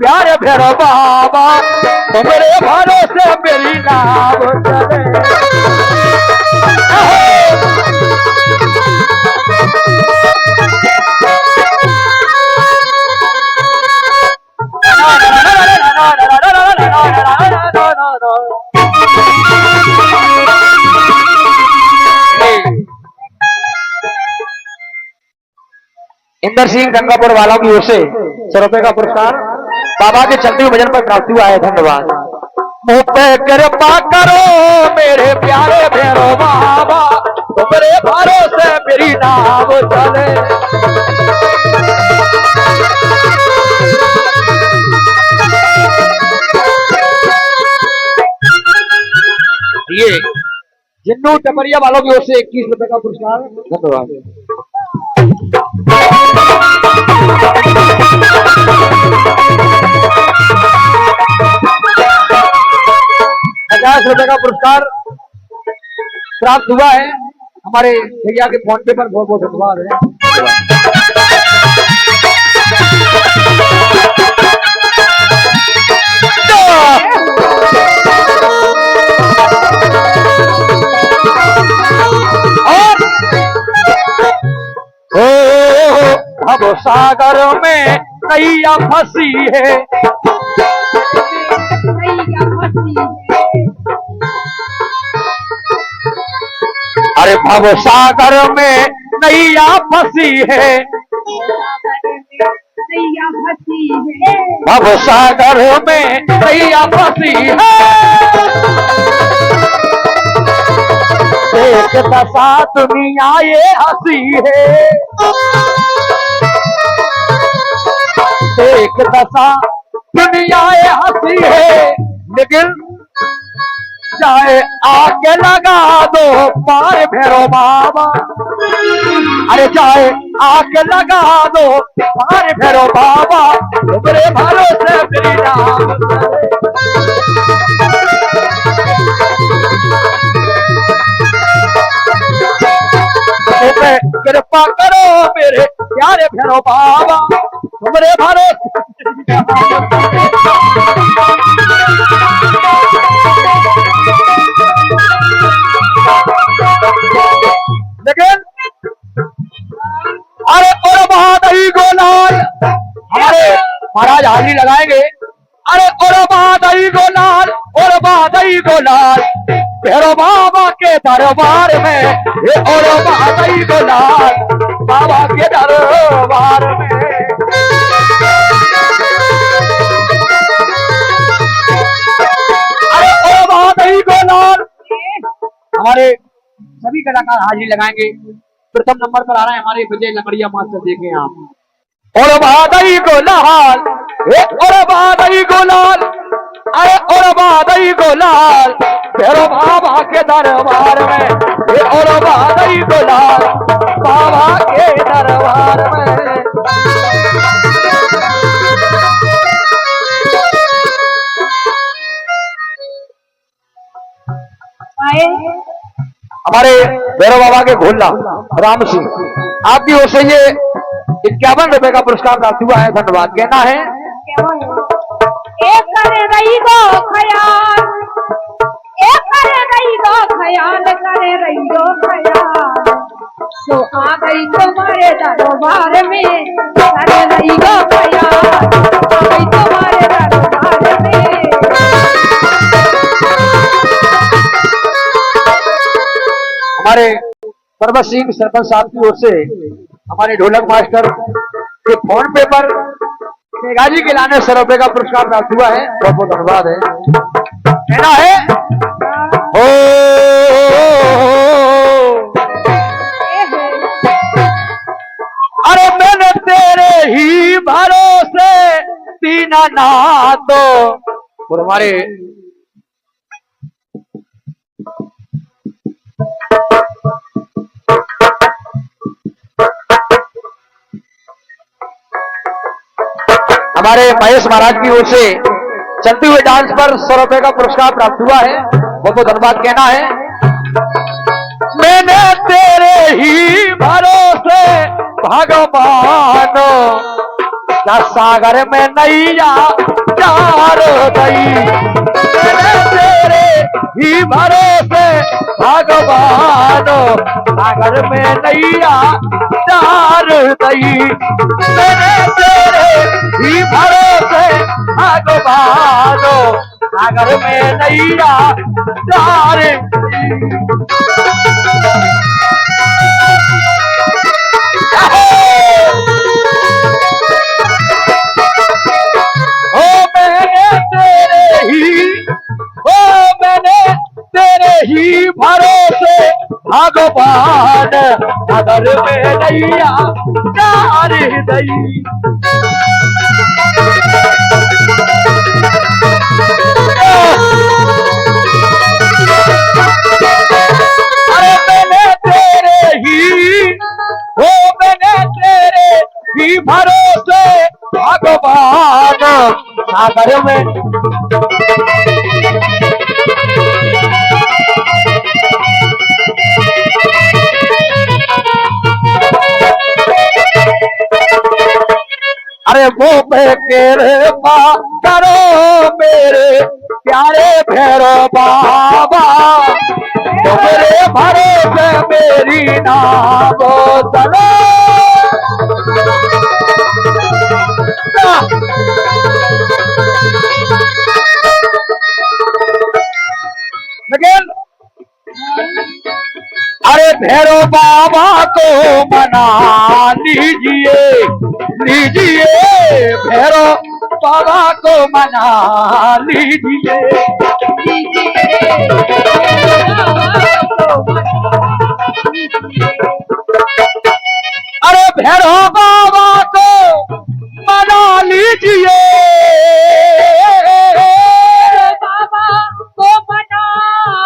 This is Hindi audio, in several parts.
प्यारे भैरव बाबा तुम्हारे भरोसे मेरी नाव चले। इंदर सिंह गंगापुर वालों की ओर से 100 रुपए का पुरस्कार बाबा के चलते हुए भजन पर प्राप्त हुआ है। धन्यवाद। मुँह पे कृपा करो मेरे प्यारे भैरव बाबा तुम्हारे भरोसे मेरी नाव चले। ये जिन्नू टपरिया वालों की ओर से 21 रुपए का पुरस्कार। धन्यवाद। 50 रुपए का पुरस्कार प्राप्त हुआ है हमारे भैया के फोन पे पर। बहुत बहुत धन्यवाद है। अब सागर में नैया फंसी है। अरे भव सागर में नैया फंसी है। भव सागर में नैया फंसी है। एक दशा दुनिया ये हंसी है। एक दशा दुनिया ये हंसी है। लेकिन चाहे आके लगा दो पार भैरव बाबा। अरे चाहे आके लगा दो पार भैरव बाबा तुम्हारे भरोसे मेरी नाव चले। कृपा करो मेरे प्यारे भैरव बाबा तुम्हारे भरोसे। लेकिन अरे और बहादुरी गोलाल हमारे महाराज हाजिरी लगाएंगे। अरे और बहादुरी गोलाल और बहादुरी गोलाल भैरव बाबा के दरबार में। ये और बहादुरी गोलाल बाबा के दरबार में। अरे और बहादुरी गोलाल हमारे सभी कलाकार हाजिरी लगाएंगे। प्रथम नंबर पर आ रहे हैं हमारे विजय लकड़िया मास्टर। देखें आप। और बहादुरी गोलाल और बहादुरी गोलाल। अरे और बहादुरी गोलाल भैरव बाबा के दरबार में। और बहादुरी गोलाल बाबा के दरबार में। हमारे भैरव बाबा के घोला राम सिंह आपकी ओर से ये 51 रुपए का पुरस्कार प्राप्त हुआ है। धन्यवाद। कहना है एक करे रही गो खयाल। एक करे रही गो खयाल। करे रही गो खयाल तो आ गई तुम्हारे दरबार में। करे रही गो खयाल आ गई तुम्हारे दरबार में। हमारे परबत सिंह सरपंच साहब की ओर से हमारे ढोलक मास्टर के फोन पे पर मेघाजी के लाने 100 रुपए का पुरस्कार प्राप्त हुआ है। बहुत बहुत धन्यवाद है। कहना है ओ अरे मैंने तेरे ही भरोसे दीना ना तो। और हमारे हमारे महेश महाराज की ओर से चलते हुए डांस पर 100 रुपए का पुरस्कार प्राप्त हुआ है। बहुत बहुत धन्यवाद। कहना है मैंने तेरे ही भरोसे भगवान क्या सागर में नैया चार दई मेरे तेरे ही भरोसे भगवान सागर में नैया चार दई मेरे तेरे ही भरोसे भगवान सागर में नैया चार ही भरोसे भगवान सागर में नैया चार दई अरे मैंने तेरे ही भरोसे भगवान सागर में अरे वो पे के पा करो मेरे प्यारे भैरो बाबा मेरे भरोसे मेरी नाम चलो लेकिन अरे भैरो बाबा को मना लीजिए भैरो बाबा को मना लीजिए अरे भैरो बाबा को मना लीजिए बाबा को मना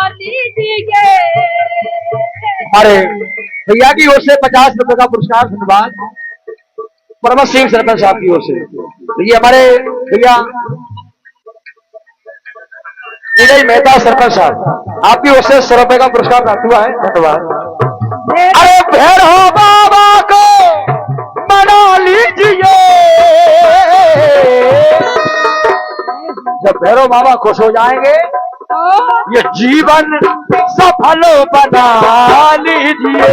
लीजिए हमारे भैया की ओर से 50 रुपए का पुरस्कार धन्यवाद परमत सिंह सरपंच साहब की ओर से। ये हमारे भैया विजय मेहता सरपंच साहब आपकी ओर से 100 रुपए का पुरस्कार प्राप्त हुआ है धन्यवाद। अरे भैरो बाबा को मना लीजिए जब भैरो बाबा खुश हो जाएंगे ये जीवन सफल बना लीजिए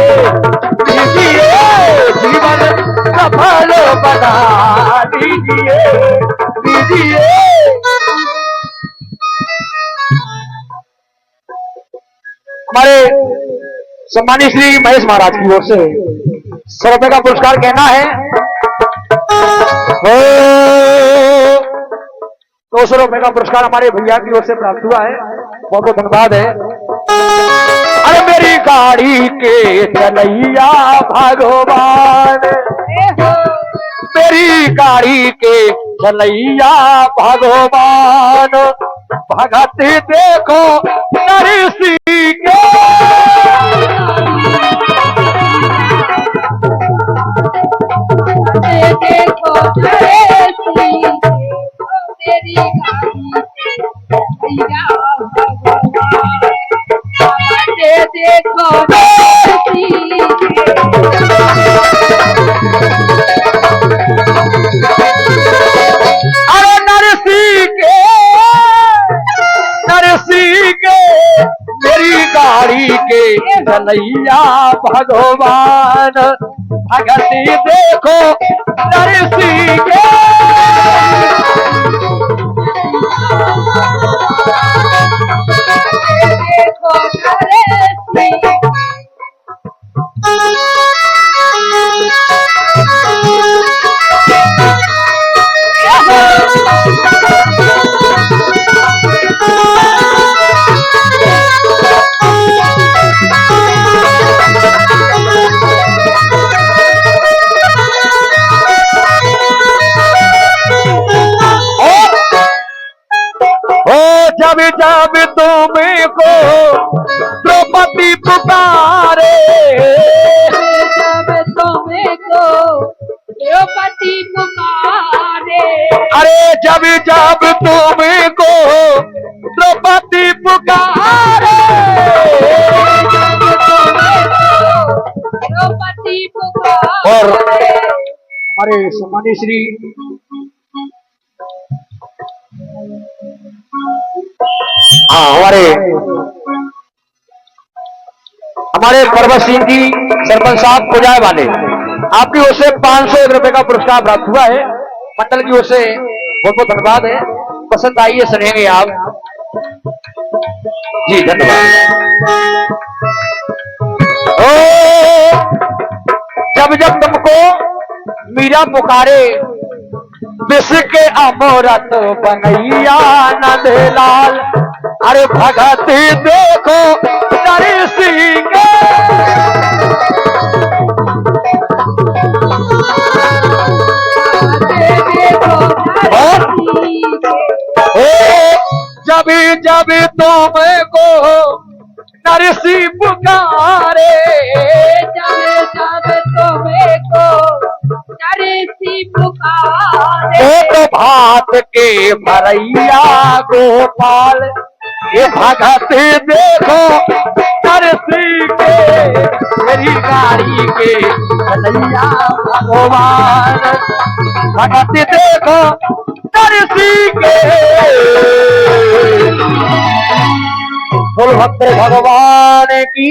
जीवन सफल बना लीजिए हमारे सम्मानित श्री महेश महाराज की ओर से 100 रुपए का पुरस्कार कहना है 200 रुपए का पुरस्कार हमारे भैया की ओर से प्राप्त हुआ है बहुत बहुत धन्यवाद है। अरे मेरी गाड़ी के चलैया भगवान मेरी गाड़ी के चलैया भगवान भगत देखो नरसी के देखो तेरी देखो अरे नरसी के मेरी गाड़ी के चलैया भगवान भगती देखो नरसी के जब जब तुमको द्रौपदी पुकारे जब तुमको द्रौपदी पुकारे अरे जब जब तुमको द्रौपदी पुकारे द्रौपदी पुकारे हमारे सम्मानीय श्री हाँ हमारे पर्वत सिंह जी सरपंच साहब पुजाए वाले आपकी ओर से 501 रुपए का पुरस्कार प्राप्त हुआ है। मंडल की ओर से बहुत बहुत धन्यवाद है। पसंद आई है सुनेंगे आप जी, धन्यवाद। ओ जब जब तुमको मीरा पुकारे विश्व के अमोरत बनैया नंदलाल, अरे भगत देखो नर सिंह जब जब तुमको नरसी पुकारे, जब जब तुमको नरसी पुकारे, तो भात के भरैया गोपाल, ये भगत देखो नरसी के मेरी गाड़ी के भरैया भगवान, भगत देखो नरसी के बोल भक्त भगवान की।